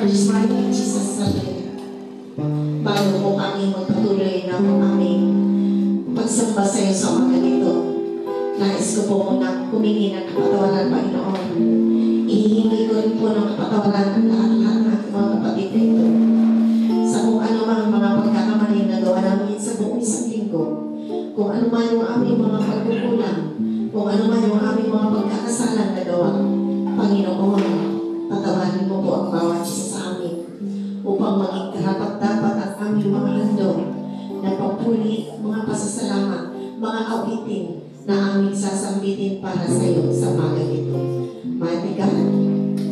this morning, Jesus, bago po kami magpatuloy ng aming pagsamba sa iyo sa umaga nito, nais ko po muna humingi ng kapatawaran, Panginoon. Ihihingi ko rin po ng kapatawaran ang lahat-lahat ng aking mga kapatid na ito sa kung ano mang mga pagkakamali na gawa namin sa buong isang linggo, kung ano man yung aming mga pagkukulang, kung ano man yung aming mga pagkakasalan na gawa. Panginoon, patawarin mo po ang bawat isa sa amin upang maging karapat-dapat ang aming mga handog na pagpuli, mga pasasalamat, mga awitin na aming sasambitin para sa iyo sa umaga nito. Mighty God,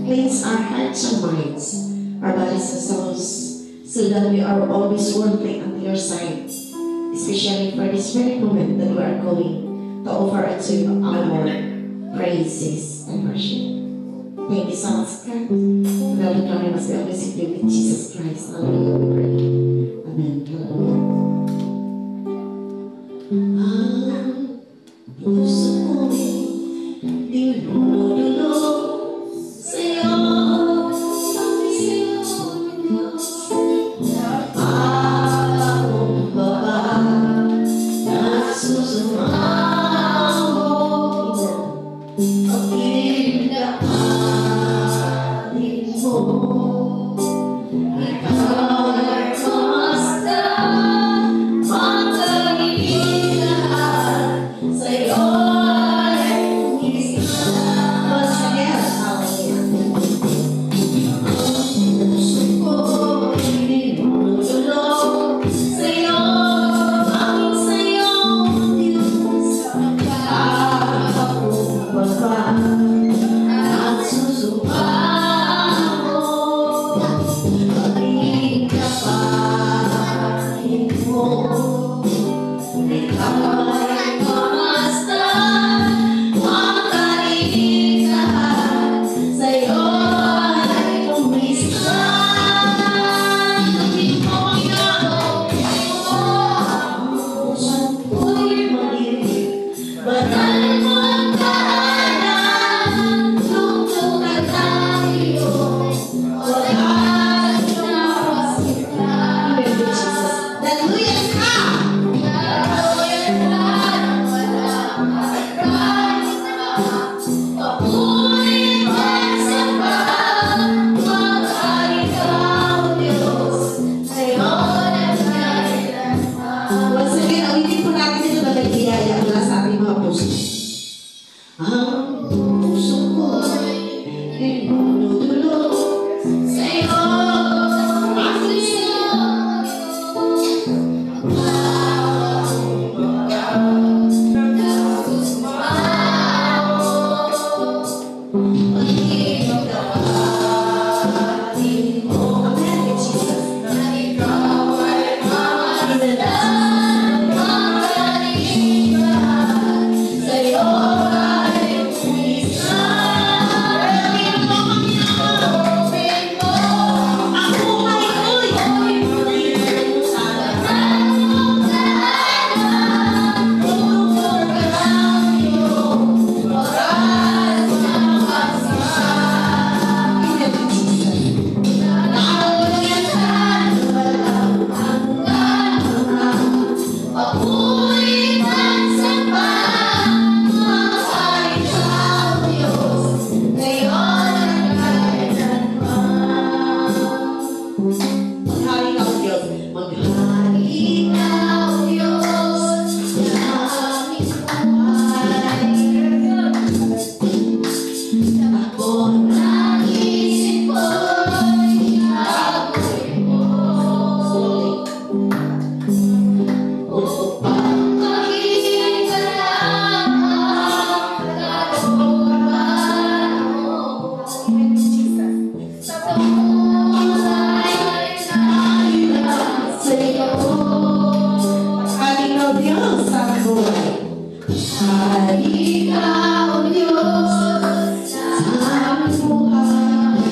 cleanse our hearts and minds, our bodies and souls, so that we are always worthy unto your sight, especially for this very moment that we are going to offer unto you our Lord praises and worship. Thank you so much, God. Now we come and bless you with Jesus Christ. Hallelujah, we pray. Amen. Hallelujah. Ang puso ko'y dinudulo sa'yo, Diyos. Akong baba na susumamo, pag-ibig na atin mo. Ikaw ay basta magkagiging lahat sa'yo ay isa. Basta yan, puso ko'y dinudulo sa'yo, aming sa'yo, Diyos. Akong baba at susumamo, pag-ibig na pahin mo. Ikaw ay basta magkagiging lahat sa'yo ay umisa. Hindi mo ikaw, ang puso ko'y mag-ibig, banal mo ang tahanan, tugtugan ng iyong wagas na wasita. Hallelujah ka! Hallelujah ka! Walang hanggan. Papuri pagsamba, maghari ka, O Diyos, ngayon at kailanman. Once again, ulitin po natin ito na nagbiyaya mula sa ating mga puso. Ang puso ko'y dinudulo sa'yo, aming sa'yo, pag-ibig na pahin mo. Amen, Jesus. Na ikaw ay mamahalan, magkagiging lahat sa'yo ay umisa. Pag-ibig mo, Panginoon, pag-ibig mo, ang buhay ko'y magiging alagaan mong tahanan, tugtugan ng iyong wagas na wasita. Amen, Jesus. Hallelujah ka, walang hanggan. Papuri pagsamba, maghari ka, O Diyos, ngayon at kailanman. Maghari ka, O Diyos. Maghari ka, O Diyos, sa aming buhay. Takbo ng isip ko'y gagawin mo upang maging ganap ang kalooban mo. Sa buhay na ilang sa'yo. Hari ka, O Diyos, sa buhay. Hari ka, O Diyos, sa aming buhay.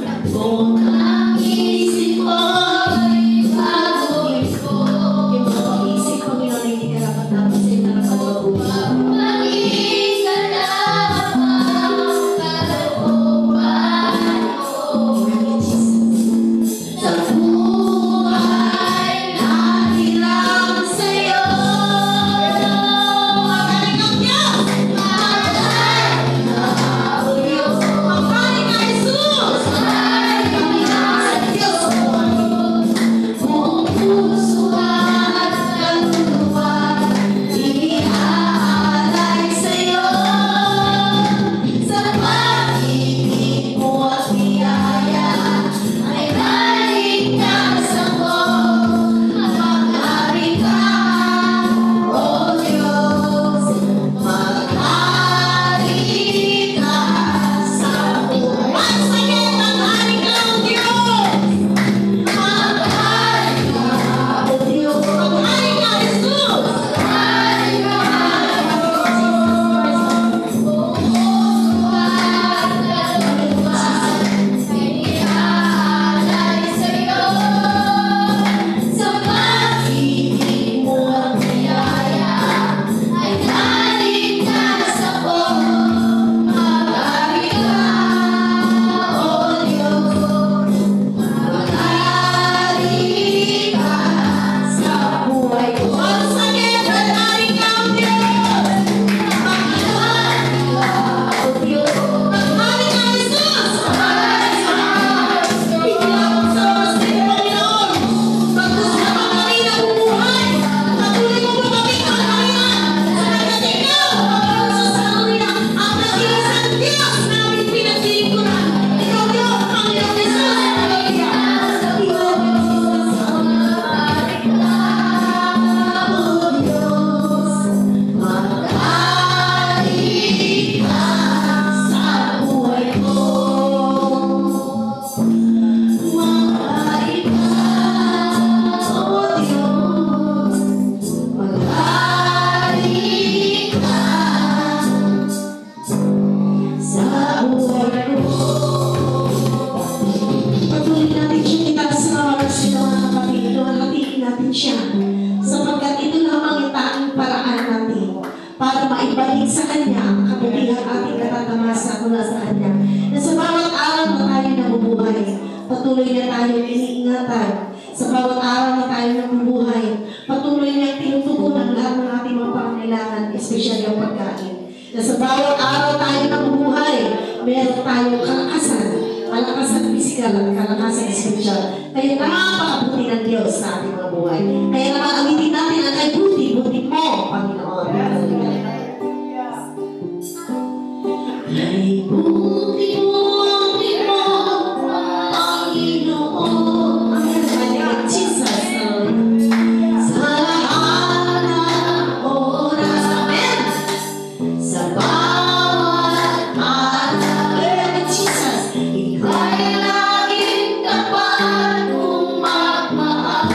Takbo ng isip ko'y gagawin ko. Yung mga isip ko, hindi ka dapat napasin na napagbabuhay. Maging ganap ang kalooban mula sa Kanya. Na sa bawat araw na tayo nabubuhay, patuloy na tayo iniingatan. Sa bawat araw na tayo nabubuhay, patuloy na tinutugunan lahat ng ating mga pangangailangan, especially ang pagkain. Na sa bawat araw tayo nabubuhay, meron tayong kalakasan pisikal at kalakasan spiritual. Kaya napakabuti ng Diyos sa ating mga buhay. Kaya naman amitin natin ang kay buti mo, Panginoon. Ay buti mo, Panginoon. Amen. Jesus. Sa lahat ng oras. Amen. Sa bawat araw. Amen. Jesus. Ika'y laging tapat kung magmahal.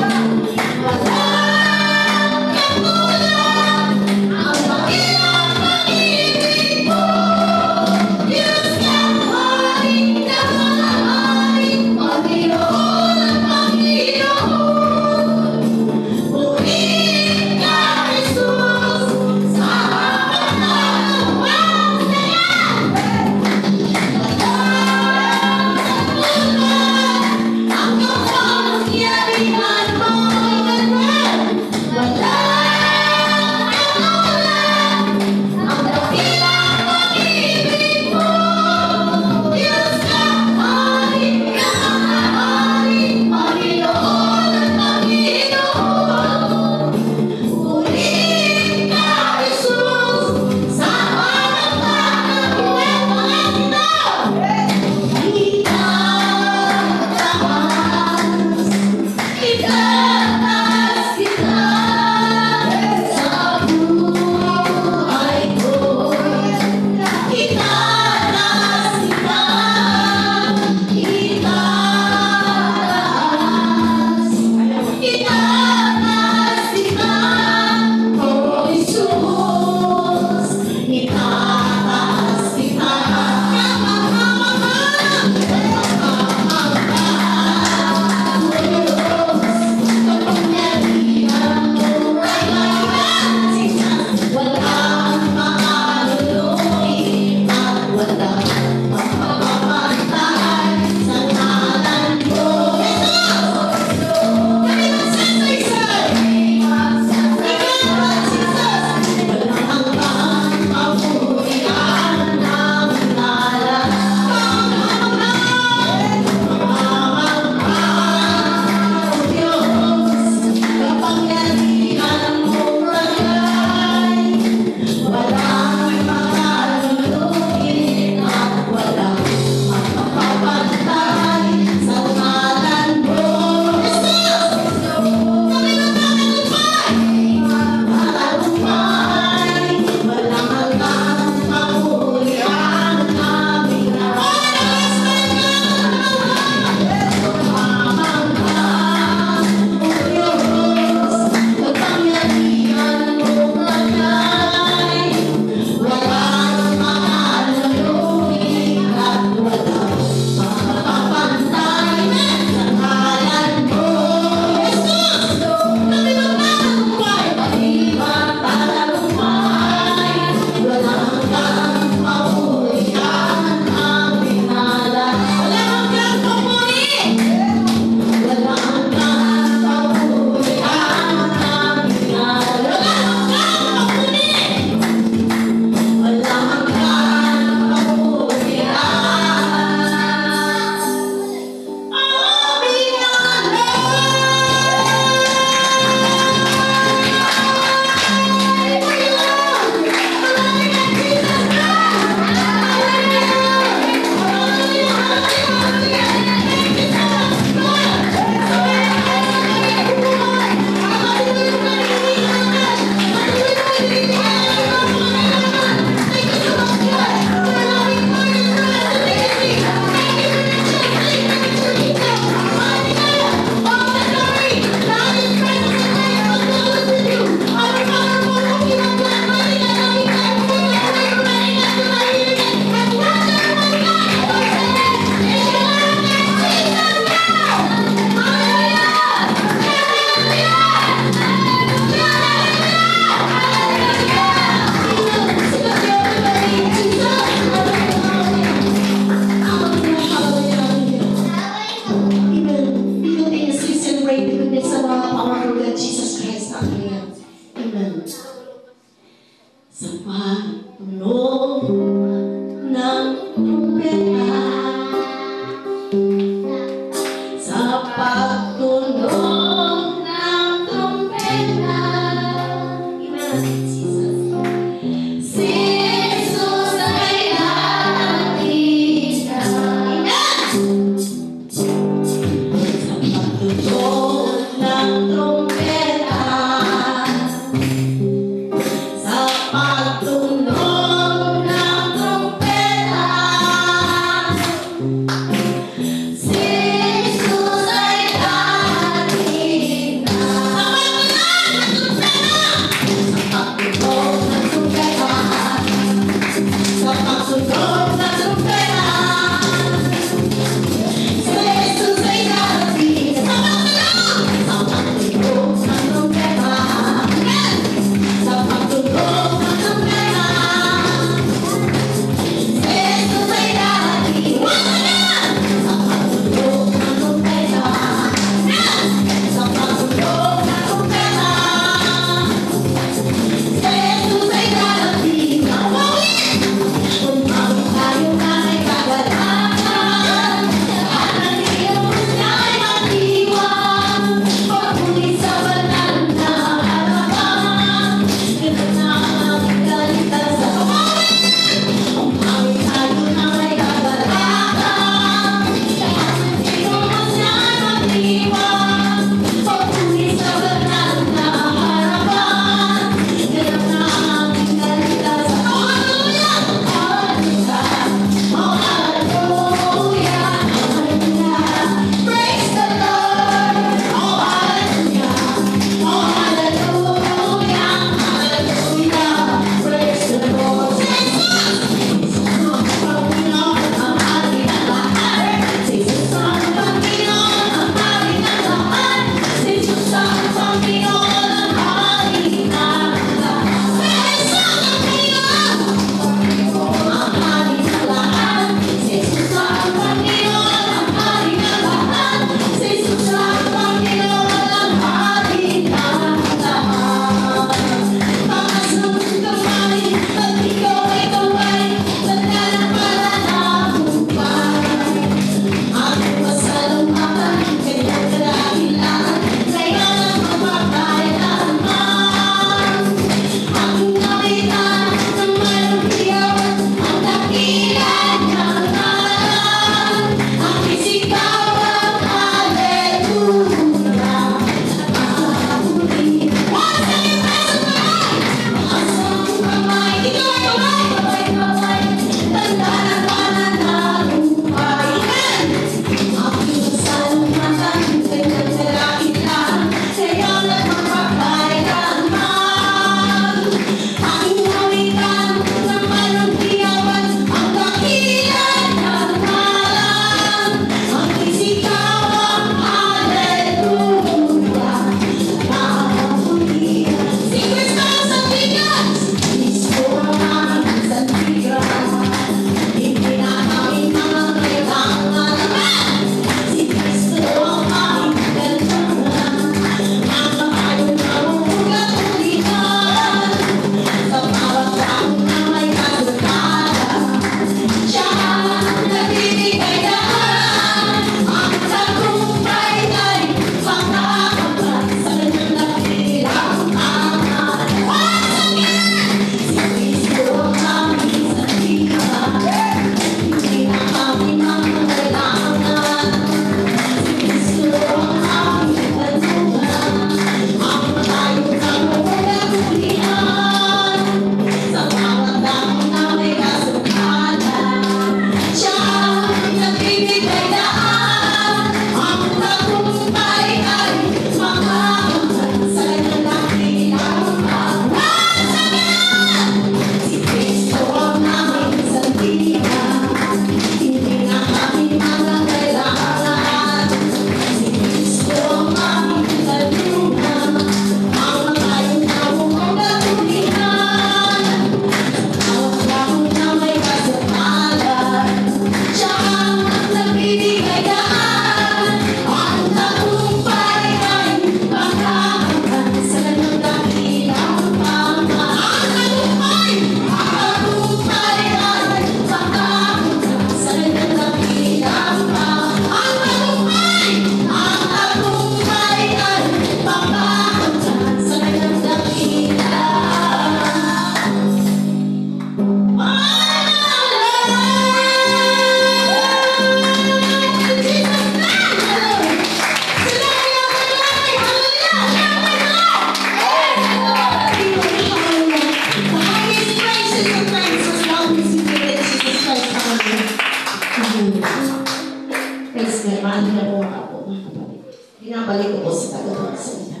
Maano na po mga po, mga kapatid. Binabalik ko po sa tagapag salita.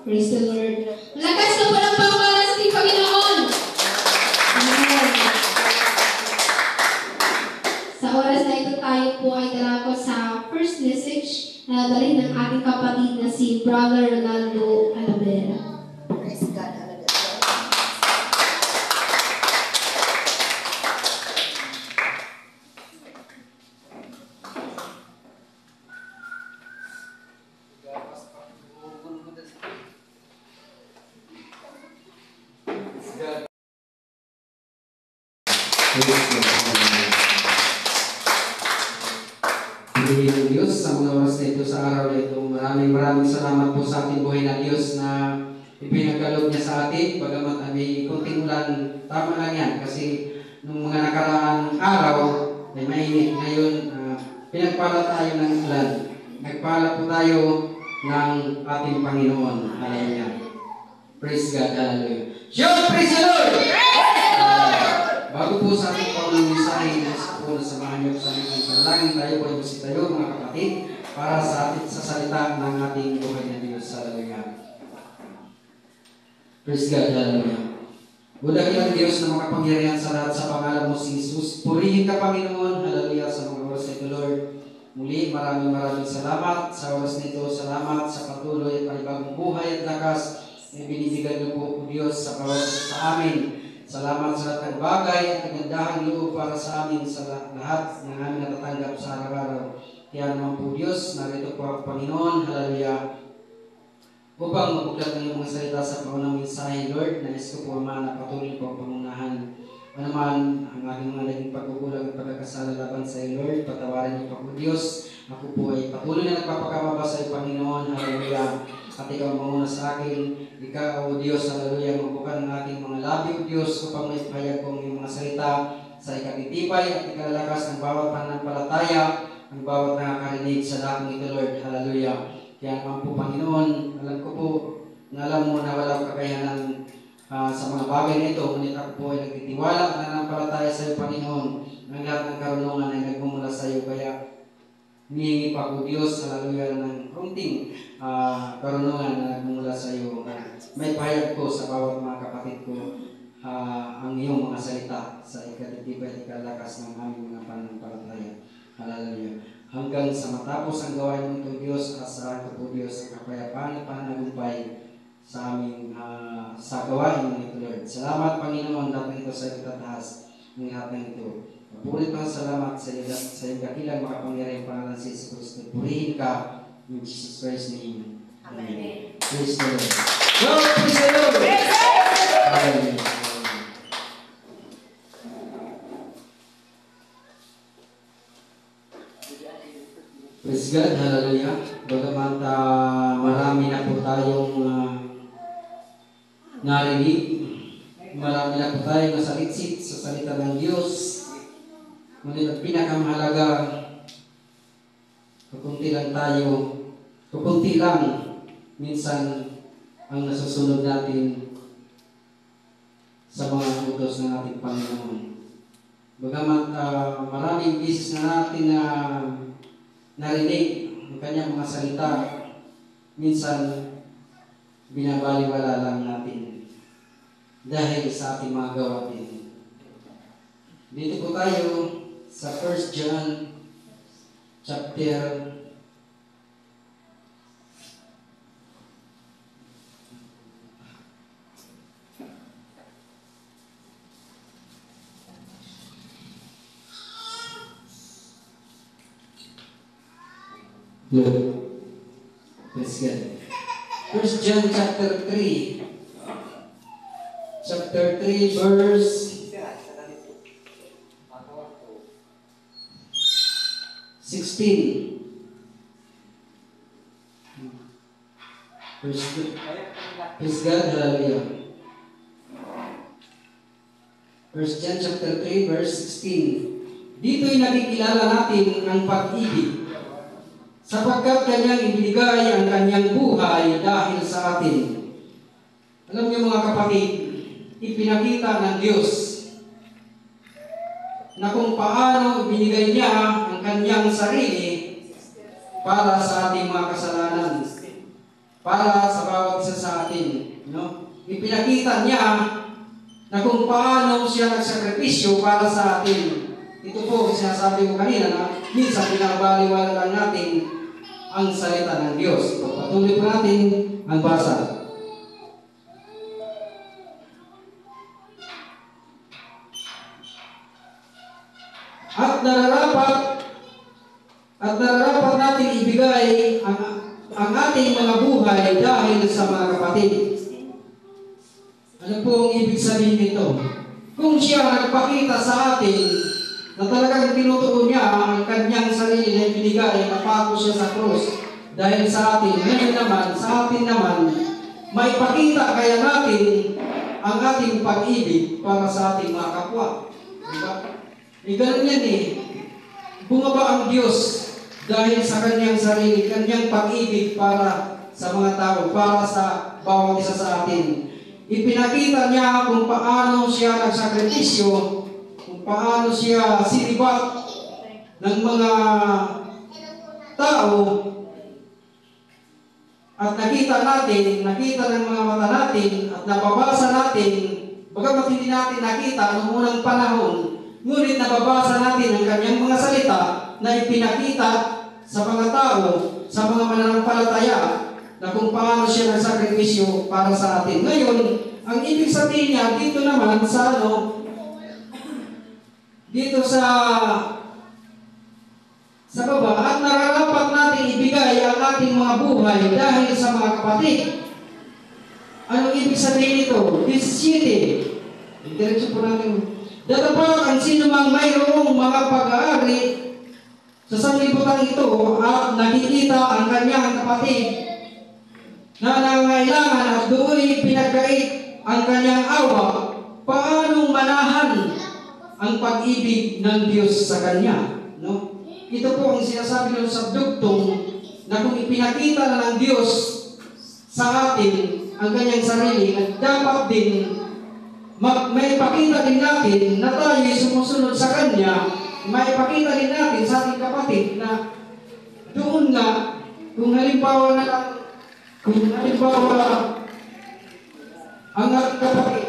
Praise the Lord. Malakas na po ng pangwala sa ating Panginoon. Amen. Sa oras na ito tayo po ay dalako sa first message na dalhin ng ating kapatid na si Brother Ronaldo Alavera. Praise God. Pilihin ng Diyos sa mga oras na ito sa araw na ito. Maraming salamat po sa ating buhay na Diyos na ipinagkaloob niya sa atin. Bagamat may kunting ulan, tama lang yan. Kasi nung mga nakaraang araw ay mainit. Ngayon, pinagpala tayo ng ulan. Nagpala po tayo ng ating Panginoon. Hallelujah. Praise God. Hallelujah. Shout praise the Lord! Bago po sa ating pangmensahe, po na samahan niyo sa ating panalangin, tayo po ay tayo mga kapatid para sa salita ng ating buhay na Diyos. Hallelujah. Praise God. Hallelujah. Budakilang Diyos na makapangyarihan sa lahat sa pangalan mo si Jesus. Purihin ka, Panginoon. Hallelujah. Sa mga oras na ito, Lord. Muli, maraming salamat sa oras na ito. Salamat sa patuloy at panibagong buhay at lakas na binibigay niyo po, Diyos, sa bawat sa amin. Salamat sa lahat ng bagay at kagandahang loob para sa amin sa lahat ng aming natatanggap sa araw-araw. Kaya naman po Diyos, narito po ako, Panginoon, hallelujah, upang mapuglat ng iyong mga salita sa paunang mensahe, Lord. Nais ko po, Ama, na patuloy po ang pangunahan. Ano man ang aking mga naging pagkukulang at pagkakasala laban sa iyo, Lord, patawarin niyo po, Diyos. Ako po ay patuloy na nagpapakamaba sa iyo, Panginoon, hallelujah. At ikaw muna sa akin, ikaw, O Diyos, hallelujah, magbukan ng ating mga labi, O Diyos, upang may pahayag kong iyong mga salita sa ikatitibay at ikalalakas ng bawat pananampalataya, ang bawat nakakarinig sa dakong ito, Lord, hallelujah. Kaya naman po, Panginoon, alam ko po, na alam mo na walang kakayanan sa mga bagay na ito, ngunit ako po ay nagtitiwala at nananampalataya sa iyo, Panginoon, ng lahat ng karunungan ay nagmumula sa iyo, kaya hinihingi pa po, Diyos, hallelujah, ng konting karunungan na nagmumula sa iyo. May pahayag ko sa bawat mga kapatid ko ang iyong mga salita sa ikatitibay at ikalakas ng aming mga pananampalataya. Hallelujah. Hanggang sa matapos ang gawain mo ito, Diyos, asahan ko po, Diyos, ang kapayapaan at pananagumpay sa aming sa gawain mo ito, Lord. Salamat, Panginoon, lahat ng ito sa itataas ng lahat ng ito. Mapulit ang salamat sa iyong dakilang makapangyarihang pangalan si Jesus Cristo. Purihin ka in Jesus Christ's name. Amen. Praise the Lord. Go, praise the Lord! Amen. Praise God, hallelujah. Bagamat marami na po tayong narinig, marami na po tayong nasalitsit sa salita ng Diyos. Ngunit ang pinakamahalaga, kukunti lang minsan ang nasusunod natin sa mga utos ng ating Panginoon. Bagamat maraming beses na natin narinig ang kanyang mga salita, minsan binabaliwala lang natin dahil sa ating mga gawain. Dito po tayo sa 1 John chapter 1 John chapter 3. Chapter 3 verse 16. Praise God, hallelujah. 1 John chapter 3 verse 16. Dito'y nakikilala natin ang pag-ibig, sapagkat kanyang ibinigay ang kanyang buhay dahil sa atin. Alam niyo mga kapatid, ipinakita ng Diyos na kung paano ibinigay niya ang kanyang sarili para sa ating mga kasalanan, para sa bawat isa sa atin. No? Ipinakita niya na kung paano siya nagsakripisyo para sa atin. Ito po, sinasabi ko kanina na minsan pinabaliwala lang natin ang salita ng Diyos. Patuloy po natin ang basa. At nararapat natin ibigay ang ating mga buhay dahil sa mga kapatid. Ano po ang ibig sabihin nito? Kung siya nagpakita sa atin na talagang tinutuon niya ang kanyang sarili na ibinigay, napako siya sa krus dahil sa atin, ngayon naman, sa atin naman, maipakita kaya natin ang ating pag-ibig para sa ating mga kapwa. Diba? Ganun yan eh. Bumaba ang Diyos dahil sa kanyang sarili, kanyang pag-ibig para sa mga tao, para sa bawat isa sa atin. Ipinakita niya kung paano siya nagsakripisyo, kung paano siya sinibat ng mga tao, at nakita ng mga mata natin, at nababasa natin, bagamat hindi natin nakita noong unang panahon, ngunit nababasa natin ang kanyang mga salita na ipinakita sa mga tao, sa mga mananampalataya, na kung paano siya nagsakripisyo para sa atin. Ngayon, ang ibig sabihin niya, dito naman sa dito sa baba, at nararapat natin ibigay ang ating mga buhay dahil sa mga kapatid. Anong ibig sabihin nito? This city, diretso po natin. Datapak ang sino mang mayroong mga pag-aari sa sanlibutan ito at nakikita ang kanyang kapatid na nangangailangan at doon'y pinagkait ang kanyang awa, paanong manahan ang pag-ibig ng Diyos sa kanya? No? Ito po ang sinasabi ng sabdugtong na kung ipinakita na ng Diyos sa atin ang kanyang sarili, at dapat din may pakita din natin na tayo sumusunod sa Kanya, may pakita din natin sa ating kapatid na doon nga, kung halimbawa ang ating kapatid,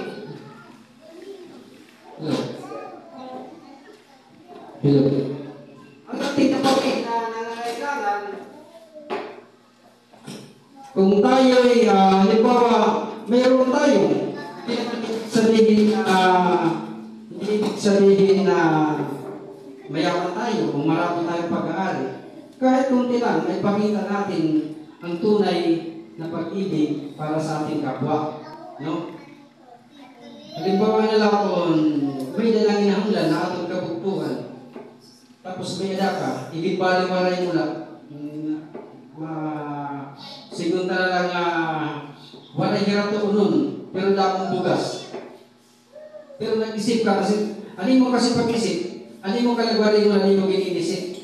Hello. Ang ating kapatid na nangangailangan, kung tayo'y halimbawa, mayroon tayong hindi sabihin na mayaman tayo kung marami tayong pag-aari. Kahit kunti lang, may pakita natin ang tunay na pag-ibig para sa ating kapwa. No? Halimbawa na lang kung may dalang inahanglan na atong kabugtuhan, tapos may ada ka, ibig-baliwaray mo lang, sigunta na lang wala hirap to unon, pero damong bugas. Pero nag-isip ka kasi, alin mo kasi pag-isip, alin mo kalagwari mo, alin mo giniisip.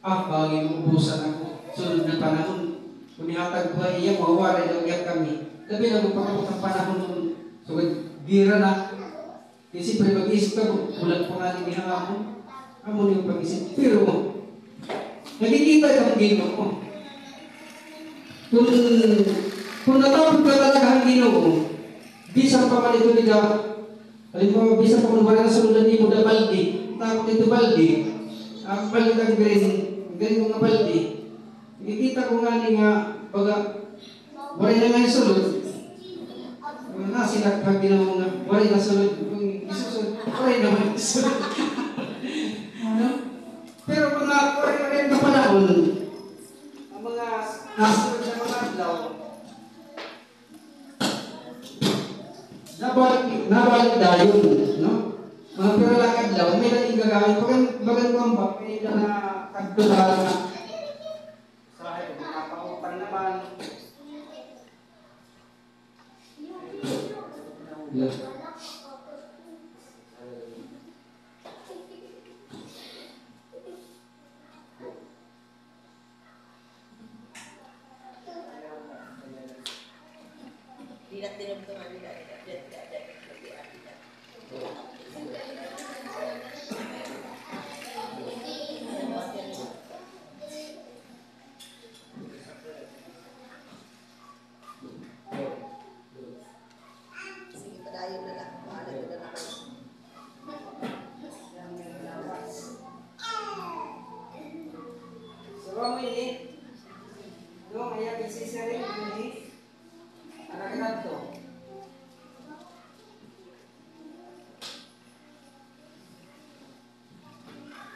Bagay mo ubusan ako, sunod na panahon. Kung ihatag ko ay iya, mawawari na uyak kami. Labi na magpakapot ang panahon nun. So, gira na. Kasi siyempre mag-isip ka, bulan pa nga ni hangamo. Amo na yung pag-isip. Pero, nakikita ka ang Ginoo mo. Kung natapos ka talaga ang Ginoo, bisang pamalito nila, halimbawa, bisang pamalito na sunod ni mo na baldi, tapos ito baldi, ang baldi ang galing mga baldi, nakikita ko nga ni nga, baga, wala na nga yung sunod, nasilak ka Ginoo nga, wala na sunod, kung isusunod, wala naman yung sunod. Pero mga kore-kore na panahon, ang mga nasunod na mga adlaw, nabalik dayon, no? Mga pero lang adlaw, may nating gagawin. Bagan ko ang bak, may na kagdula na sahay, makapaupan naman. Yeah. Sige, padayon na lang. Paalam ko na naman. Suruh mo ini. No, ayah bisa sering ini. Anak-anak to.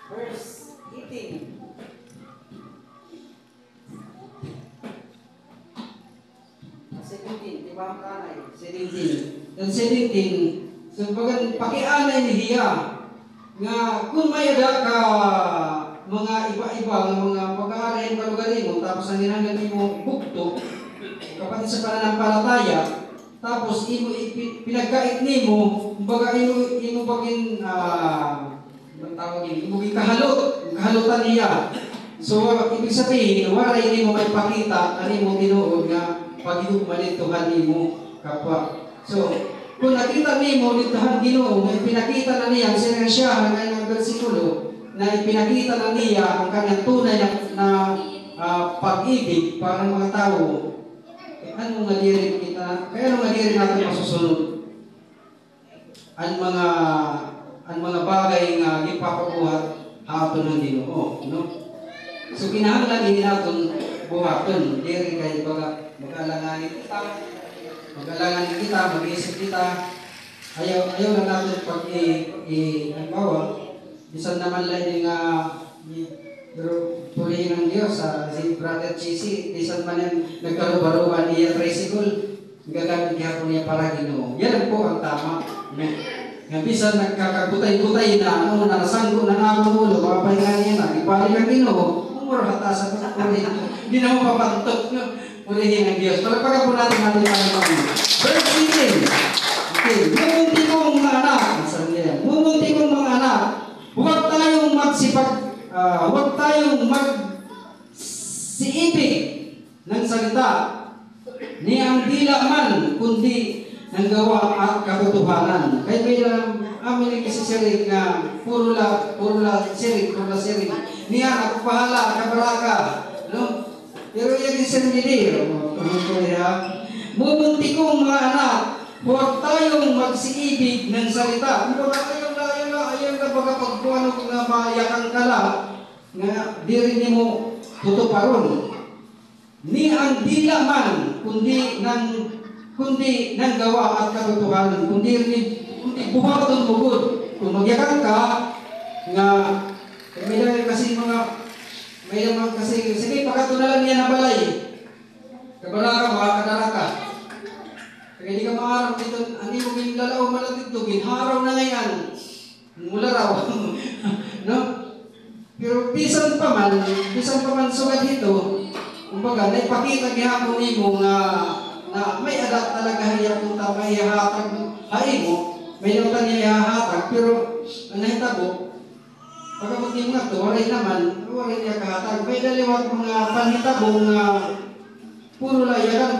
Verse 18. Ibang kanay, 17. Dan 17, sebagai pakianay ni Hiya, nga kung may ada ka mga iba-iba nga mga pag-aaral kalugarin mo, tapos ang ginagawa mo bukto, kapatid sa pananampalataya, tapos pinagkait nimo, kumbaga imo bagin kahalutan niya. So ibig sabihin, waray nimo may pakita, ani mo tinuod nga pagigugmanin Tuhan nimo kapwa. So kung nakita nimo ditohan Ginoo nga pinakita na niya ang sirensyahan ng bersikulo na ipinakita na niya ang kanyang tunay na pag-ibig para ng mga tao, ano nga diri kita, kaya ano nga diri natin masusunod ang mga bagay nga gipapabuhat haton ng Ginoo, no? So kinahanglan din naton buhaton diri kay mag-alanganin kita, mag-iisip kita, ayaw lang natin pag halimbawa, bisan naman lang yung purihin ng Diyos, si Brother Chisi, bisan man yung nagkarubaruan niya tricycle, gagamit niya po niya para Ginoo. Yan po ang tama. Nga bisan nagkakagutay-gutay na, nasanggo na nga ang ulo, papahinga niya na, ipari ng Ginoo, umurhata sa purihin. Hindi na mo papantok, no? Purihin ng Diyos. Palagpagan po natin Panginoon. Verse 18. Okay. Mumunti kong mga anak. Mumunti kong mga anak. Huwag tayong magsiibig ng salita ni ang dila man, kundi ng gawa at katotohanan. Kaya may amin yung isisirig na puro la sirig. Niya, ako pahala, kabaraka. No? Pero yung isirmili, mumunti kong mga anak, huwag tayong magsiibig ng salita. Ayaw na baga pagkuhan ko nga mayakan ka lang, nga di rin mo tutuparon. Ni ang dila man, kundi ng gawa at katotohanan, kundi buhaton bugod. Kung magyakan ka, nga may naman kasi, sige, pagkatunalan niya na balay. Kabaraka, makakadara ka. Kaya di ka maharap dito, hindi mo ginlalaw malatid ito, ginharaw na ngayon. Mula raw. No? Pero bisan pa man sugad dito, kumbaga, naipakita gihapon mo na may adat talaga hiya punta, may ihahatag hain mo, may naman niya ihahatag, pero ang nahitabo, pagkabuti nga ito, waray niya kahatag. May daliwag mga panhitabong puro layagan,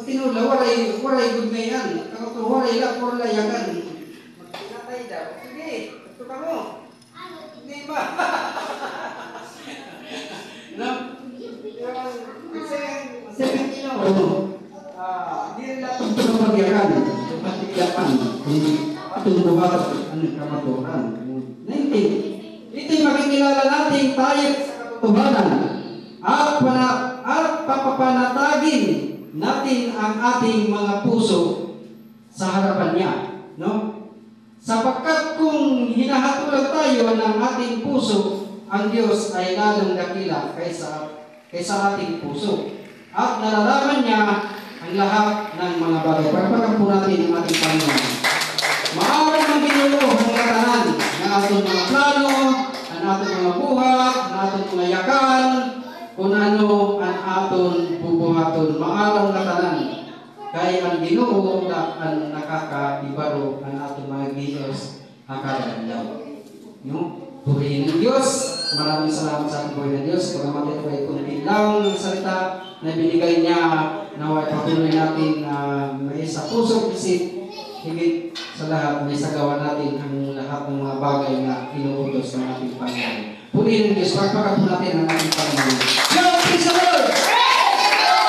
tinula, waray good na yan. Kako waray lang, puro layagan. Magpinatay daw. Sige, ito ka mo. Hindi ba? Second di rin lahat ito ng pagyakan. Patigapan. Tumbuhat ang kamaturan. 19. Ito'y makikilala natin tayo sa katotohanan at papapanatagin natin ang ating mga puso sa harapan niya. No? Sapagkat kung hinahatulan tayo ng ating puso, ang Diyos ay lalong dakila kaysa ating puso. At nalalaman niya ang lahat ng mga bagay. Pagpagan po natin ang ating Panginoon. Maawag ng Ginoo ang katanan ng atong mga plano, ang atong mga buhat, ang atong mga yakan, kung ano ang atong bubuhaton. Maawag na tanan. Kaya ang Ginoo ang nakakaibaro ang atong mga Diyos hakalandaw. No? Purihin ng Diyos. Maraming salamat sa ating buhay ng Diyos. Pagamat ito ay kunti lang ng salita na binigay niya Naway patuloy natin na may sa pusong isip, higit sa lahat, may sagawa natin ang lahat ng mga bagay na inuutos ng ating Panginoon. Purihin ng Diyos, pagpakat natin ang ating Panginoon. Shout, praise the Lord!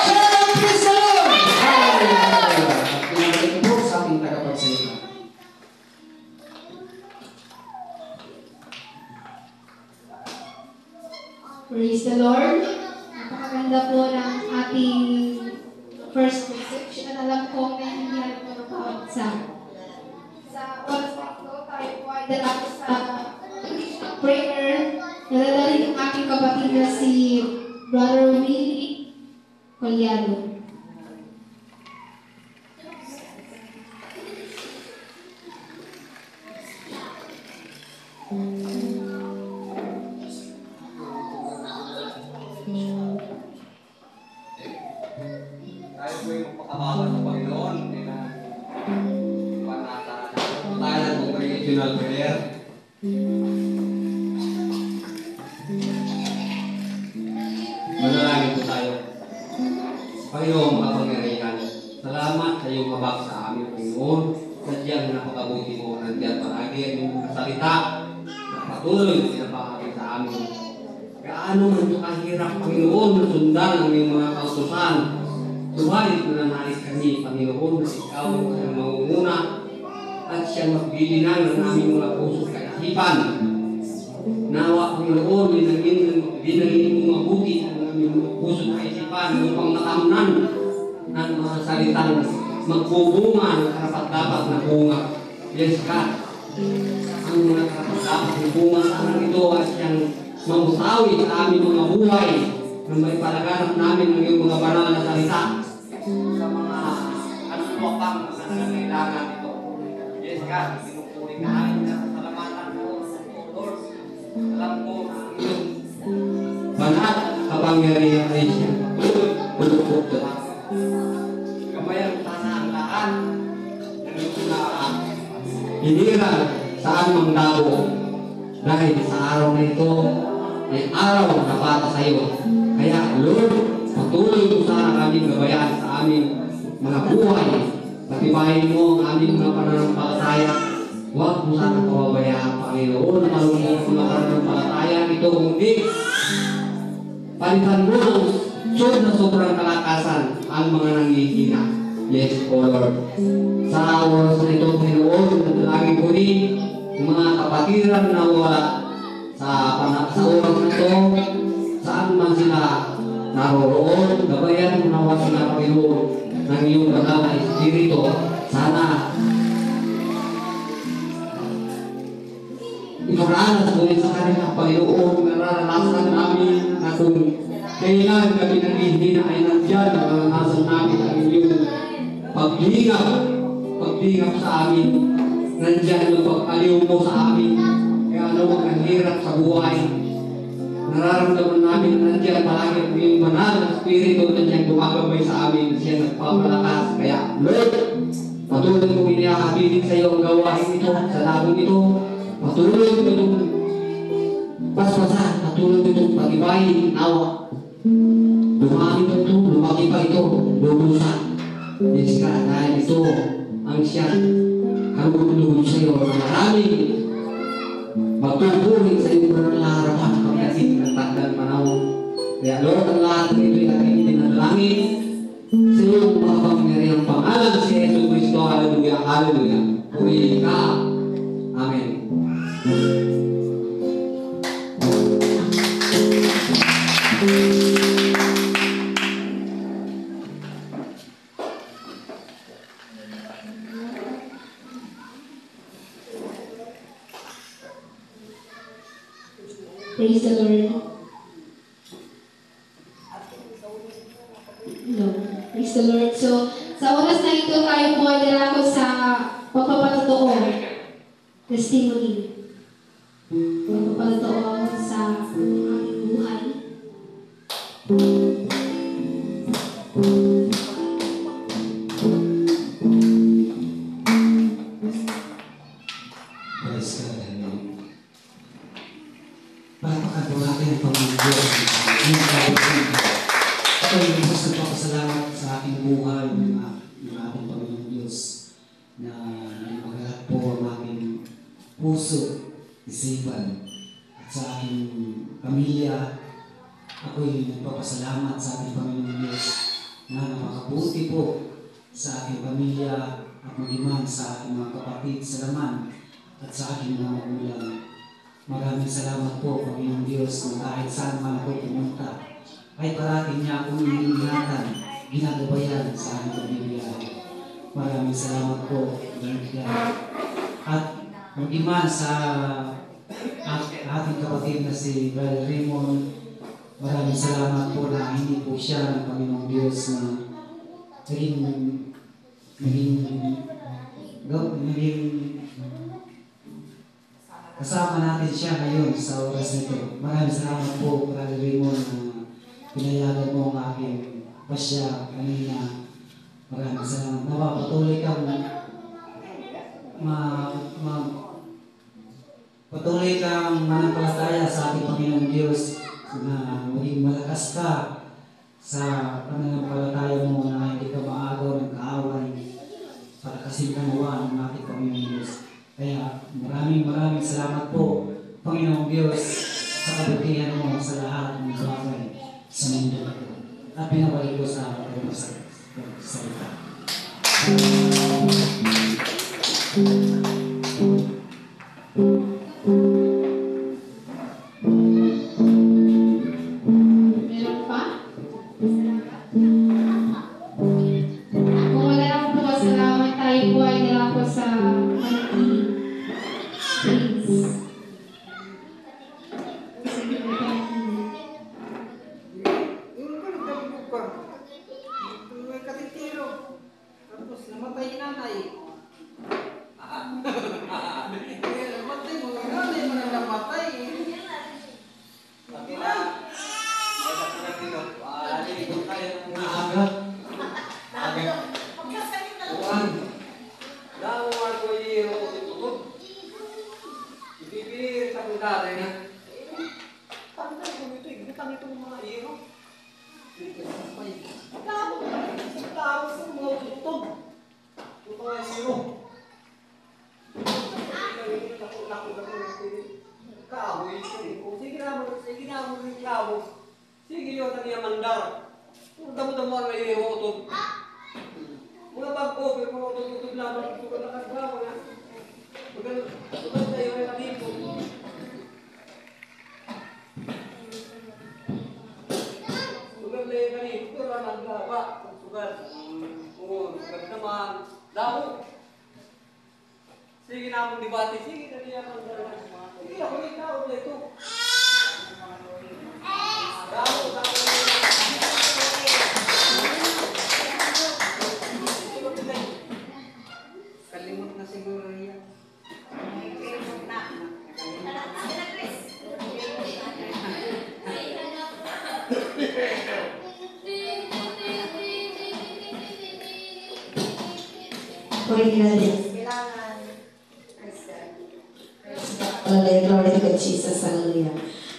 Shout, praise the Lord! Hallelujah! Hallelujah! At pinabalik po sa ating tagapagsalita. Praise the Lord. Napakaganda po ng ating first message. At alam ko may nangyari po ng bawat isa. Sa oras na ito, tayo po ay dalako sa prayer. Nadadali ng aking kapatid na si Brother Willie Colyado. Tayo po yung pagkakabawa ng Panginoon. Panata. Tayo ng congregational prayer. Manalangin po tayo. Panginoon, makapangyarihan. Salamat sa iyong habag sa amin, Panginoon. Sadyang napakabuti mo nandiyan palagi ang iyong salita. Patuloy na pinapahagi sa amin. Gaano man ito kahirap, Panginoon, na sundan ang iyong mga kautusan. Subalit nananalig kami, Panginoon, na ikaw ang mangunguna at siyang magbilinang ng aming mga puso kaisipan. Nawa, Panginoon, dinangin mo mabuti ang aming mga puso kaisipan upang makamnan ng mga salitang magbubunga ng karapat-dapat na bunga. Yes, God. Ang mga karapat-dapat na bunga sa amin ito at siyang mamutawi sa aming mga buhay na may palaganap namin ng iyong mga banal na salita sa mga kanuwapang na nangangailangan ito. Yes, God, pinupuri ka namin na salamatan mo, Lord. Alam ko ang iyong banal kapangyarihan ay siya. Pulupok ito. Kamayang sana ang lahat ng iyong hinira sa aming dabo dahil sa araw na ito ay araw na para sa iyo. Kaya, Lord, patuloy mo sana kaming gabayan sa aming mga buhay. Patibayin mo ang aming mga pananampalataya. Huwag mo sana kawabayaan, Panginoon, malungkot mga pananampalataya ito, kundi palitan mo ng sobrang kalakasan ang mga nanghihina. Yes, O Lord. Sa oras na ito, Panginoon, natalangin ko rin yung mga kapatiran na wala sa oras na ito, saan man sila naroroon, gabayan mo nawa sila, Panginoon, ng iyong banal na Espiritu. Sana iparanas mo rin sa kanila, Panginoon, nararanasan namin na kung kailan kami nanghihina ay nandiyan, nararanasan namin ang iyong paglingap sa amin, nandiyan yung pagpaliw mo sa amin. Kaya ano ang hirap sa buhay, nararamdaman namin na nandiyan palagi ang iyong banal na Espiritu na siyang gumagabay sa amin, siya nagpapalakas. Kaya Lord, patuloy mo inihahabilin sa iyo ang gawain ito, sa labong ito. Patuloy mo itong paspasan, patuloy mo itong pag-ibayin, nawa. Lumaki pa ito, lumaki pa ito, lulusan. Yes ka, dahil ito ang siyang kalugod sa iyo na maraming magtutuloy sa iyong panalarapan pagkasing ng tandang panahon. Kaya Lord, ang lahat ng ito'y aking dinalangin sa iyong makapangyarihang pangalan si Jesus Cristo. Hallelujah, hallelujah. Purihin ka. Amen. Praise the Lord. No. Praise the Lord. So, sa oras na ito, tayo po ay dalako sa pagpapatotoo. Testimony. Pagpapatotoo sa aming buhay. Praise God. Napakadulaki ng Panginoon. Ito yung gusto ko pasalamat sa aking buhay. puso, isipan, at sa aking pamilya. Ako'y nagpapasalamat sa ating Panginoon Diyos na makabuti po sa aking pamilya at magiman sa aking mga kapatid sa laman at sa aking mga magulang. Maraming salamat po, Panginoon Diyos, na kahit saan man ako pumunta, ay parating niya akong iniingatan, ginagabayan sa aking pagbibiyahe. Maraming salamat po, Lord God. At magiman sa ating kapatid na si Brother Raymond, maraming salamat po na hindi po siya ng Panginoong Diyos na naging kasama natin siya ngayon sa oras nito. Maraming salamat po, Brother Raymond, na pinayagan mo ang aking pasya kanina. Maraming salamat. Patuloy kang patuloy kang manampalataya sa ating Panginoong Diyos, na maging malakas ka sa pananampalataya mo, na hindi ka maagaw ng kaaway para kasing kanuwaan ng ating Panginoong Diyos. Kaya maraming salamat po, Panginoong Diyos, sa kabutihan mo sa lahat ng bagay sa mundo ito. At pinabalik ko sa ating salita. Meron pa? Kung wala lang po, salamat tayo po ay nila po sa please. Sige yun, tani mandar. Damo-damo ang iiwotod. Mga bagko, pero mga tututod lamang ito ka nakagawa na. Maganda tayo rin dito. Maganda yung ganito, pero naglawa. Sugat. Sugat naman. Damo. Sige na mong debate. Sige na niya mandar. Sige ako rin tao na ito. Kalimut na siguro yan. Original din. Hallelujah, glory to Jesus, hallelujah.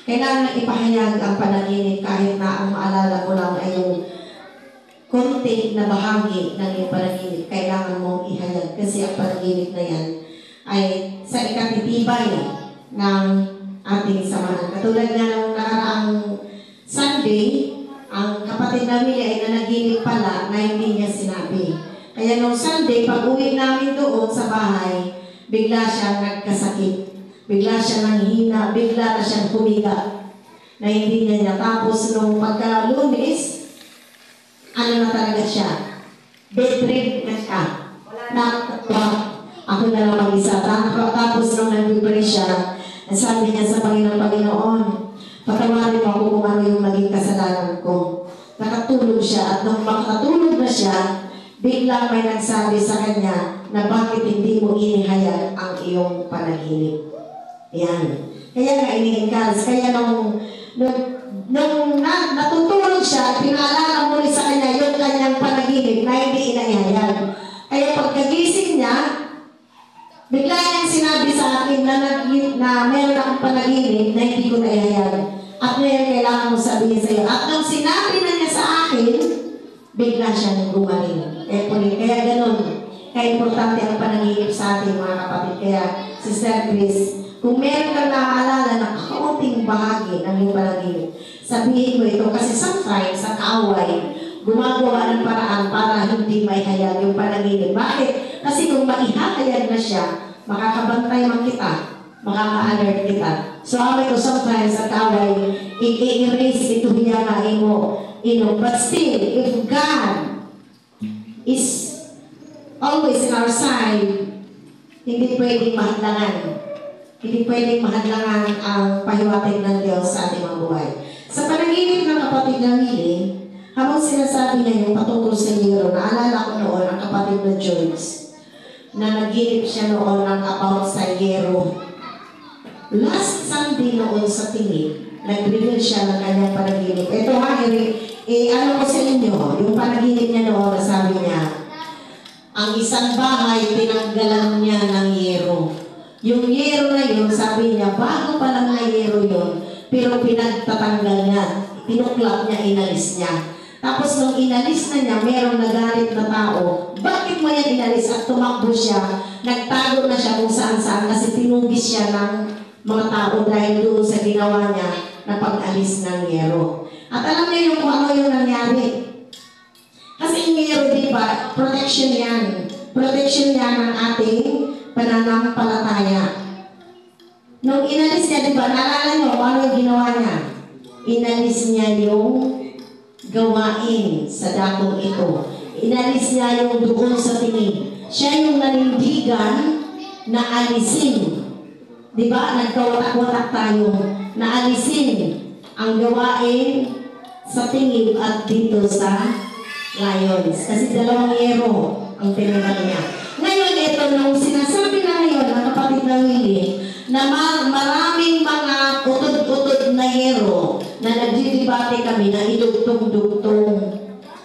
Kailangan ipahayag ang panaginip kahit na ang maalala mo lang ay yung konti na bahagi ng iyong panaginip. Kailangan mong ihayag kasi ang panaginip na yan ay sa ikatitibay ng ating samahan. Katulad nga ng nakaraang Sunday, ang kapatid namin ay nanaginip pala na hindi niya sinabi. Kaya nung Sunday, pag uwi namin doon sa bahay, bigla siyang nagkasakit. Bigla siya nanghina, bigla na siyang humiga na hindi niya. Tapos nung pagka-Lunes, ano na talaga siya? Bedridden na siya. Ako na lang mag-isa. Tapos nung nag-pray siya, sabi niya sa Panginoon, patawarin mo ako kung ano yung naging kasalanan ko. Nakatulog siya at nung makatulog na siya, bigla may nagsabi sa kanya na bakit hindi mo inihayag ang iyong panaginip. Yan. Kaya nga ini-encourage. Kaya nung natutulog siya, pinaalala muli sa kanya yung kanyang panaginip na hindi inaihayag. Kaya pagkagising niya, bigla niyang sinabi sa akin na meron akong panaginip na hindi ko naihayag. At ngayon kailangan mo sabihin sa iyo. At nung sinabi na niya sa akin, bigla siya nang gumaling. Kaya ganun. Kaya importante ang panaginip sa ating mga kapatid. Kaya, Sister Chris, kung meron kang naaalala na kaunting bahagi ng iyong panaginip, sabihin mo ito kasi sometimes sa kaaway, gumagawa ng paraan para hindi maihayag yung panaginip. Bakit? Kasi kung maihahayag na siya, makakabantay man kita, makaka-alert kita. So, amay ko sometimes sa kaaway, i-erase ito niya na imo. But still, if God is always in our side, hindi pwedeng mahadlangan. Hindi pwedeng mahadlangan ang pahiwatig ng Diyos sa ating mga buhay. Sa panaginip ng kapatid na Willie, habang sinasabi niya yung patungkol sa Yero, naalala ko noon ang kapatid na George, na naginip siya noon ng about sa Yero. Last Sunday noon sa tingin, nag-reveal siya ng kanyang panaginip. Ito ha, ano ko sa inyo, yung panaginip niya noon, sabi niya, ang isang bahay, tinanggalan niya ng yero. Yung yero na yun, sabi niya, bago pa lang na yero yun, pero pinagtatanggal niya, tinuklap niya, inalis niya. Tapos nung inalis na niya, merong nagalit na tao, bakit mo yan inalis? At tumakbo siya, nagtago na siya kung saan-saan kasi tinugis siya ng mga tao dahil doon sa ginawa niya na pag-alis ng yero. At alam niyo yung kung ano yung nangyari. Kasi yung yero, di ba, protection yan. Protection yan ng ating pananampalataya. Nung inalis niya, di ba, naalala niyo kung ano yung ginawa niya? Inalis niya yung gawain sa dakong ito. Inalis niya yung doon sa tingin. Siya yung nanindigan na alisin. Di ba? Nagkawatak-watak tayo na alisin ang gawain sa tingin at dito sa lions. Kasi dalawang yero ang tinilang niya. Ngayon, ito nung sinasabi na ngayon ng kapatid na Willie, na maraming mga utod-utod na yero na nagdidibate kami na idugtong-dugtong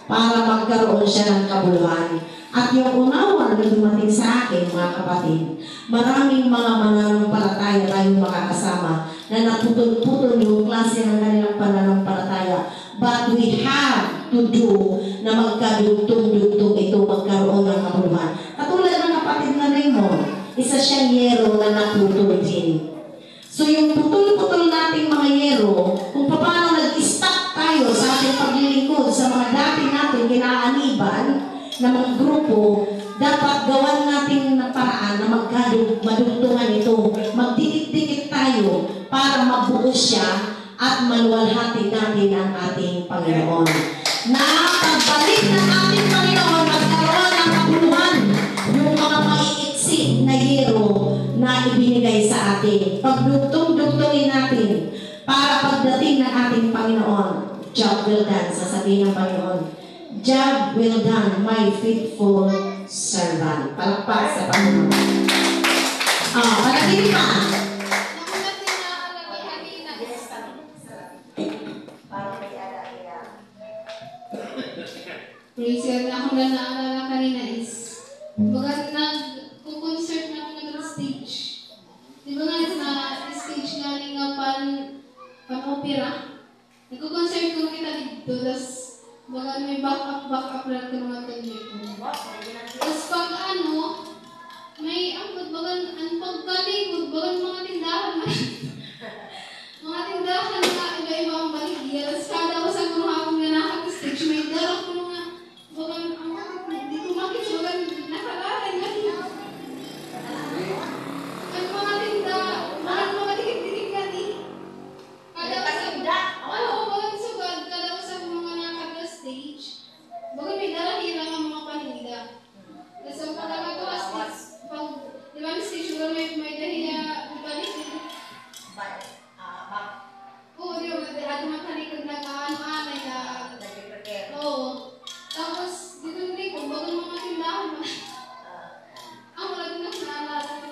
para magkaroon siya ng kabuluhan. At yung unawa na dumating sa akin, mga kapatid, maraming mga mananampalataya tayong makakasama na naputol-putol yung klase ng kanilang pananampalataya. But we have to do na magkadugtong-dugtong ito, magkaroon ng kabuluhan. Katulad ng kapatid na Raymond, isa siyang yero na naputol din. So yung putol-putol nating mga yero, kung paano nag-stop tayo sa ating paglilingkod sa mga dati natin ginaaniban na mga grupo, dapat gawan natin ng paraan na madugtungan ito. Magdikit-dikit tayo para mabuo siya at maluwalhati natin ang ating Panginoon. Na pagbalik ng ating Panginoon, magkaroon ng kabuluhan yung mga maiiksi na hero na ibinigay sa atin. Pagdugtong-dugtongin natin para pagdating ng ating Panginoon, job well done, sasabihin ng Panginoon, job well done, my faithful servant. Palakpak sa Panginoon. Palagin pa. Praise God, ako na naalala kanina is, baga nag-concert na ako ng stage. Di ba nga sa stage galing nga pan-opera? Nag-concert ko kita dito, tapos baga may back-up lang ka naman kanina ko. Tapos pag may baga ang pagkalikod, baga mga tindahan na. Mga tindahan na iba-iba ang baligya. Tapos kada ko sa mga akong nanakag stage, may darap ko nga. Bagan, hindi ko makita, bagan, nakalala nga niya. Ang mga tinda, mga dikit-dikit nga ni. Kada ko bagan sugad, kada ko sa mga nakaka stage. Bagan, may darahira ng mga paninda. Tapos ang pagkakagawa stage, di ba stage, bagan may dahiya, balik. Oo, di ba, at makalikod na kaano-anay na. Oo. Tapos, dito din ko, bago mga tindahan na. Ang wala din ako naalala ko.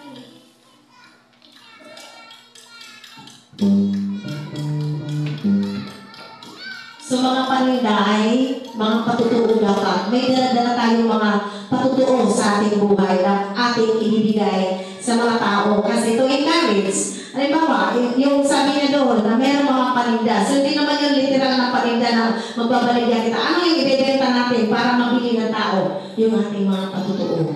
So mga paninda ay mga patutuo dapat. May dala-dala tayong mga patutuo sa ating buhay na ating ibibigay sa mga tao. Kasi to encourage. Halimbawa, yung sabi niya doon na mayroong mga paninda. So hindi naman yung literal na paninda na magbabaligyan kita. Ano yung ibibenta natin para mabili ng tao? Yung ating mga patutuo.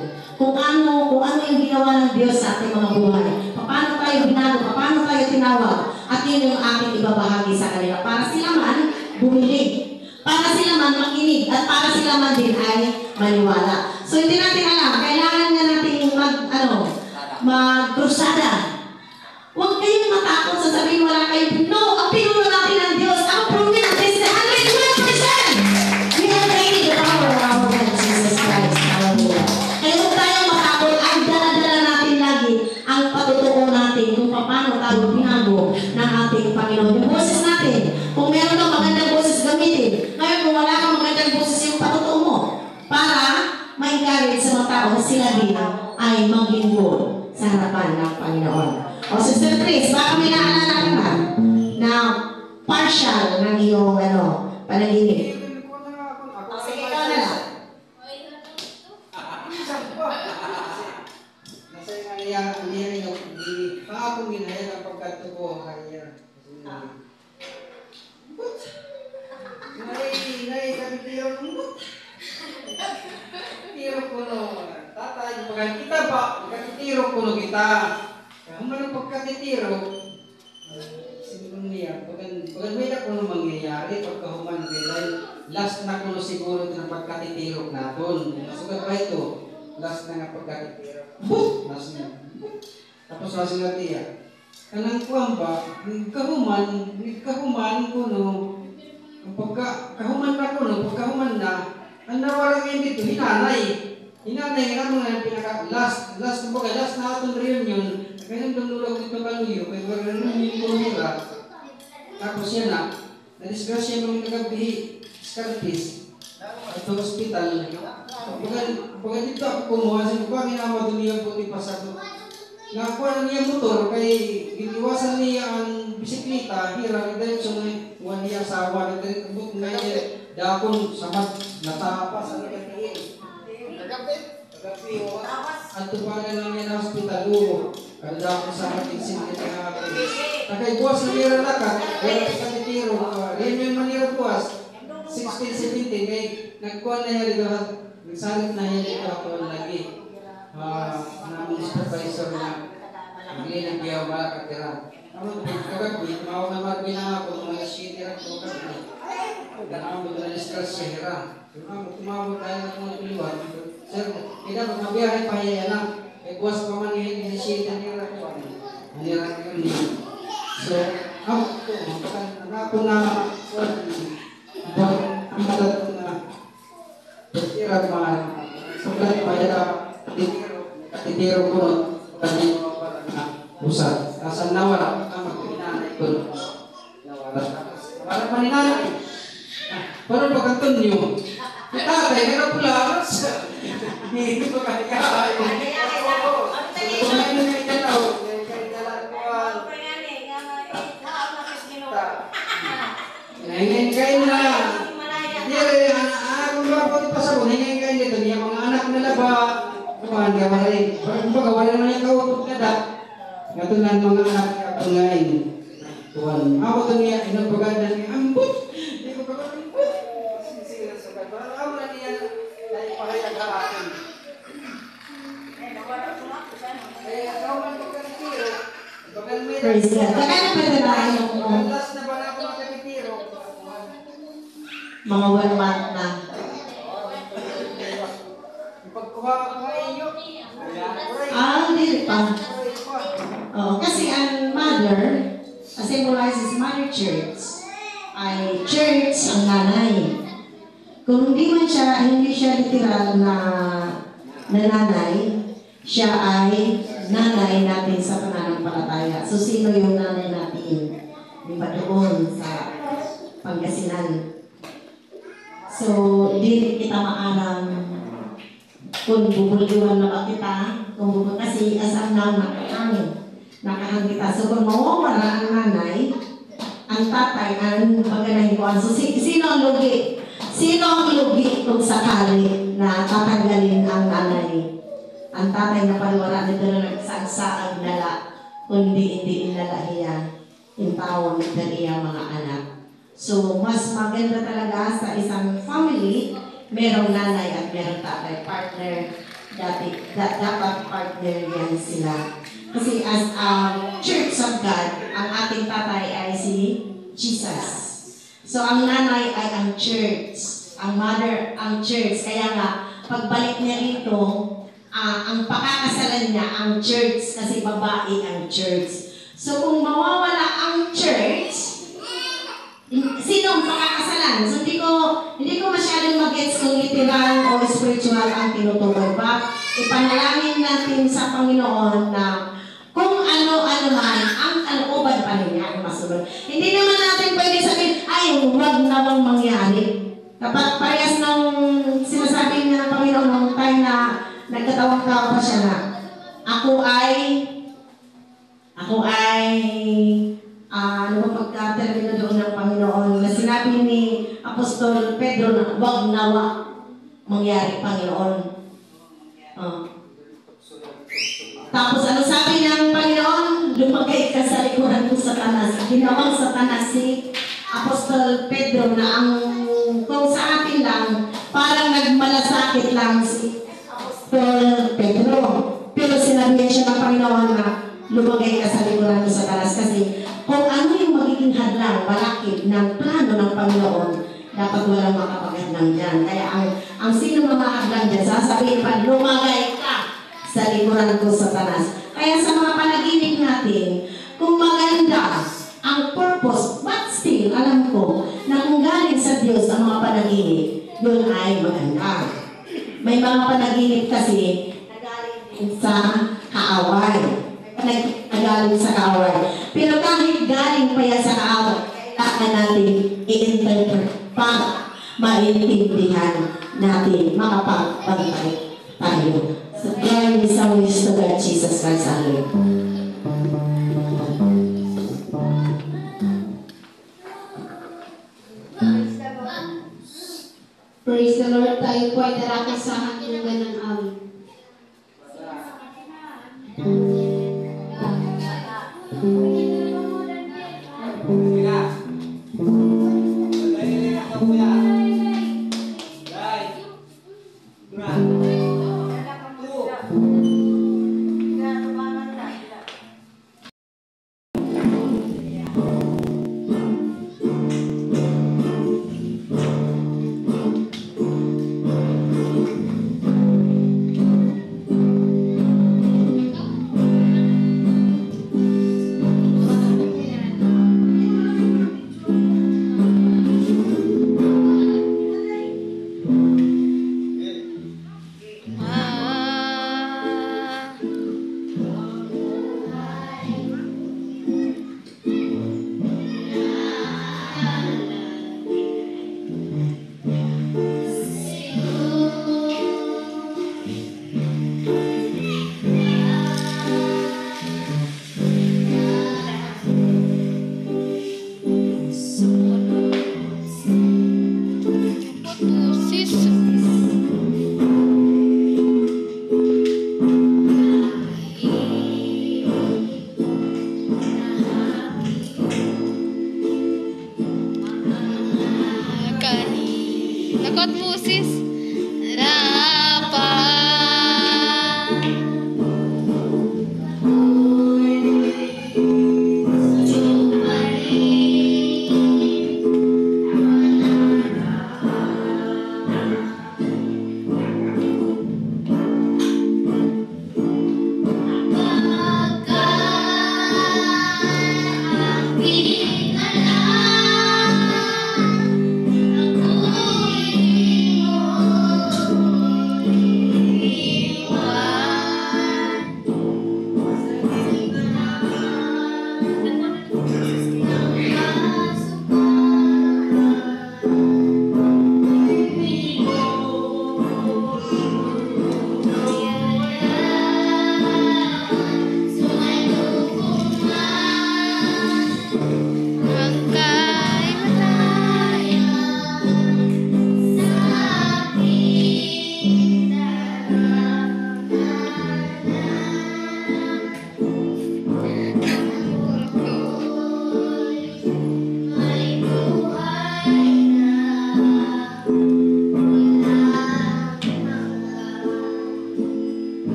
Diyos sa ating mga buhay. Paano tayo binago, paano tayo tinawag, at yun yung ating ibabahagi sa kanila. Para sila man bumili, para sila man makinig, at para sila man din ay maniwala. So hindi natin alam, kailangan nga natin mag-krusada. Huwag kayong matakot sa sabihin wala kayo. No, ang pinuno natin ng Diyos, ang proven natin sa 101%. We have created the power of our Lord Jesus Christ. Hallelujah. Kaya huwag tayong matakot, ang dala-dala natin lagi ang patutuo natin kung paano tayo binago ng ating Panginoon. Yung boses natin, kung meron kang magandang boses, gamitin. Ngayon, kung wala kang magandang boses, yung patutuo mo para ma-encourage sa mga tao na sila din ay maglingkod sa harapan ng Panginoon. O Sister Chris, baka may naalala ka na na partial ng iyong panaginip. O sige, ikaw na lang. Nasa yung nangyayari yung kahapon ginaya ang pagkatubo kaya. Nay, kami tiro mo. Tiro ko no. Tatay, pagkat kita ba? Pagkatitiro ko no kita. Kung man ang pagkatitiro, siguro niya, pagkat may na ko no mangyayari, pagkahuman dahil last na ko no siguro ito ng pagkatitiro natin. Sugat ba ito? Last na nga pagkatitiro. Last na. Tapos last nga niya. Kanang kuwan ba, kahuman ko no, kahuman na ko no, pagkahuman na, ang nawalang ngayon dito, hinanay nga mga pinaka-last na atong reunion, kanyang dumulog dito kaluyo, kaya wala namin yung kumira. Tapos yan na, na-disgrasya yung kagabi, scarpis, ito hospital. Pagka dito ako kumuha, sabi ko, ginama doon niya po ipasado. Nakakuha na niya motor, kaya iniwasan niya ang bisikleta, hirang, diretso na yung niya asawa, nagdiretso na niya, dakon, samat, natapas, ang nagatiin. At tupanan lang niya na hospital, kada dakon sa ating sinita. Nakay buwas na nira na ka, wala ka katitiro, reunion man nira buwas, 16-17, kaya nagkuha na niya dito, nagsalit na niya dito ako lagi. Namin supervisor na hindi nagbiyaw malakatiran. Ano ito kagabi, tumawag na magbina ako, mga shitira ko kagabi. Ganaan mo ito na discuss siya hira. Tumawag tayo na mga tuliwan. Sir, kita magmabiyahe pa hiya na. E buwas pa man yung shitira nira ko. Nira ko niya. So, ako ito, na tira mga sukat pa yata katitiro ko kasi usap. Kasan nawala ang magpinanay ko. Nawala maninanay. Pero pagkatun nyo, itatay, kaya pula. Hindi ko kaya. Kumain na kayo dyan ako. Ngayon kayo na. Kung ba po ipasabon, ngayon kayo dito. Yung mga anak na laba. Kumahan ka ba rin? Kumbaga, wala naman yung kaupot na da. Ngatunan mga anak ka ngayon. Tuhan, ako ito niya, inapaganda niya, ambot! Hindi ko pa ambot! Sige na sa kanya. Ako na niya, dahil pahayag ka akin. Kaya ikaw man pagkakitiro, bagal may Praise God. Kaya na pwede na yung last na ba na ako magkakitiro? mga 1 month na. Pagkuha ko inyo, Hindi pa. Kasi ang mother, symbolizes Mother Church, ay church ang nanay. Kung hindi siya literal na nanay, siya ay nanay natin sa pananampalataya. So, sino yung nanay natin? Di ba doon sa Pangasinan? So, di kita maarang kung bubuldiwan na ba kita, kasi as of now, nakahang kita. So, kung mawawala ang nanay, ang tatay, ang paganahin ko. So, sino ang lugi? Sino ang lugi kung sakali na tatanggalin ang nanay? Ang tatay na paliwala nito na nagsagsaag nala, kundi hindi inala niya, impawang nito niya mga anak. So, mas maganda talaga sa isang family, merong nanay at merong tatay, partner dapat partner yan sila. Kasi as a Church of God, ang ating tatay ay si Jesus. So ang nanay ay ang church, ang mother ang church. Kaya nga, pagbalik niya rito, ang pakakasalan niya ang church kasi babae ang church. So kung mawawala ang church, sino ang pakakasalan? So hindi ko masyadong mag-gets kung literal o spiritual ang tinutukoy. But ipanalangin natin sa Panginoon na kung ano-ano man ang kalooban pa rin niya ang masunod. Hindi naman natin pwede sabihin, ay, huwag nawang mangyari. Kapag parehas ng sinasabi niya ng Panginoon nung time na nagkatawang-tawa pa siya na, ako ay ano ba pagka-termino doon ng Panginoon na sinabi ni Apostol Pedro na huwag nawa mangyari, Panginoon. Tapos ano sabi ng Panginoon? Lumagay ka sa likuran ng Satanas. Ginawang Satanas si Apostol Pedro na ang kung sa atin lang, parang nagmalasakit lang si Apostol Pedro. Pero sinabi siya ng Panginoon na lumagay ka sa likuran ng Satanas kasi kung ano yung magiging hadlang, balakid ng plano ng Panginoon, dapat walang makapaghandang dyan. Kaya ang sino mamahadlang dyan, sasabihin pa, lumagay ka sa likuran ko, Satanas. Kaya sa mga panaginip natin, kung maganda ang purpose, but still, alam ko na kung galing sa Diyos ang mga panaginip, yun ay maganda. May mga panaginip kasi na galing din sa kaaway. Nagaling sa kaaway. Pero kahit galing pa yan sa kaaway, kailangan natin i-interpret para maintindihan natin, makapagbantay tayo. So, glory is always to God, Jesus Christ, Hallelujah. Praise the Lord. Tayo po ay daraki sa hanggan ng amin.